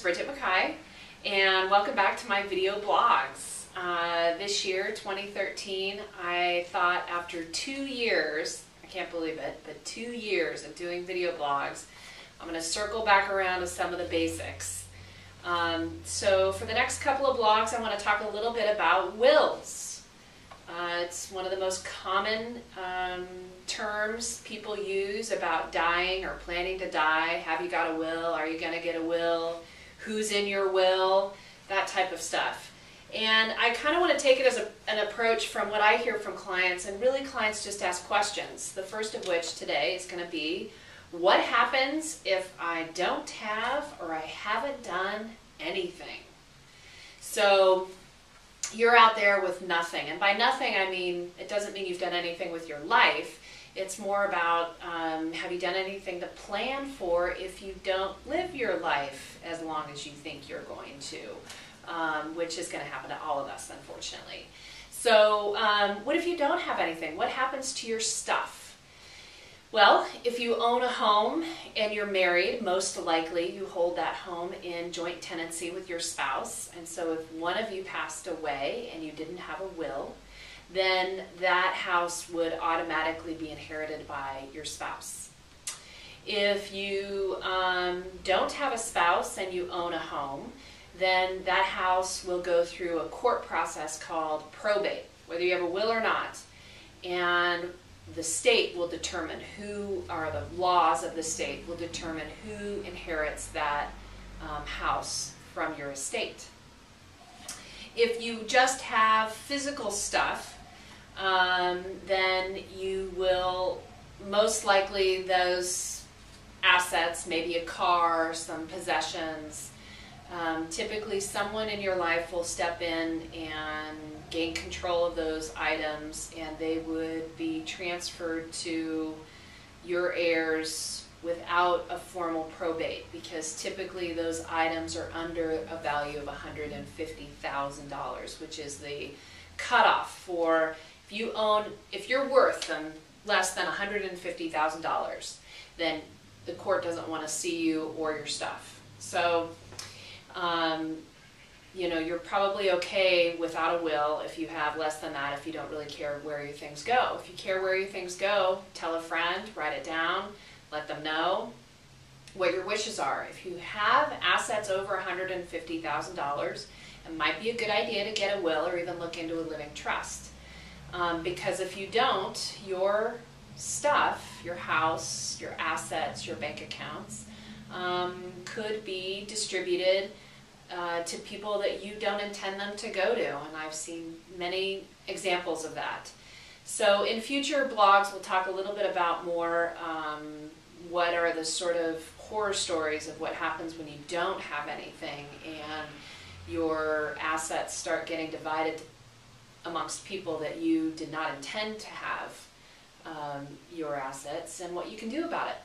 Bridget Mackay, and welcome back to my video blogs. This year, 2013, I thought after 2 years, I can't believe it, but 2 years of doing video blogs, I'm going to circle back around to some of the basics. So for the next couple of blogs, I want to talk a little bit about wills. It's one of the most common terms people use about dying or planning to die. Have you got a will? Are you going to get a will? Who's in your will? That type of stuff. And I kind of want to take it as an approach from what I hear from clients, and really clients just ask questions. The first of which today is going to be, what happens if I don't have or I haven't done anything? So you're out there with nothing, and by nothing I mean it doesn't mean you've done anything with your life. It's more about have you done anything to plan for if you don't live your life as long as you think you're going to, which is going to happen to all of us, unfortunately. So what if you don't have anything? What happens to your stuff? Well, if you own a home and you're married, most likely you hold that home in joint tenancy with your spouse. And so if one of you passed away and you didn't have a will, then that house would automatically be inherited by your spouse. If you don't have a spouse and you own a home, then that house will go through a court process called probate, whether you have a will or not. And the state will determine or the laws of the state will determine who inherits that house from your estate. If you just have physical stuff, then you will most likely those assets, maybe a car, some possessions, typically someone in your life will step in and gain control of those items, and they would be transferred to your heirs without a formal probate, because typically those items are under a value of $150,000, which is the cutoff for if you're worth less than $150,000, then the court doesn't want to see you or your stuff. So you know, you're probably okay without a will if you have less than that, if you don't really care where your things go. If you care where your things go, tell a friend, write it down, let them know what your wishes are. If you have assets over $150,000, it might be a good idea to get a will or even look into a living trust. Because if you don't, your stuff, your house, your assets, your bank accounts, could be distributed to people that you don't intend them to go to, and I've seen many examples of that. So in future blogs we'll talk a little bit about more what are the sort of horror stories of what happens when you don't have anything and your assets start getting divided amongst people that you did not intend to have your assets, and what you can do about it.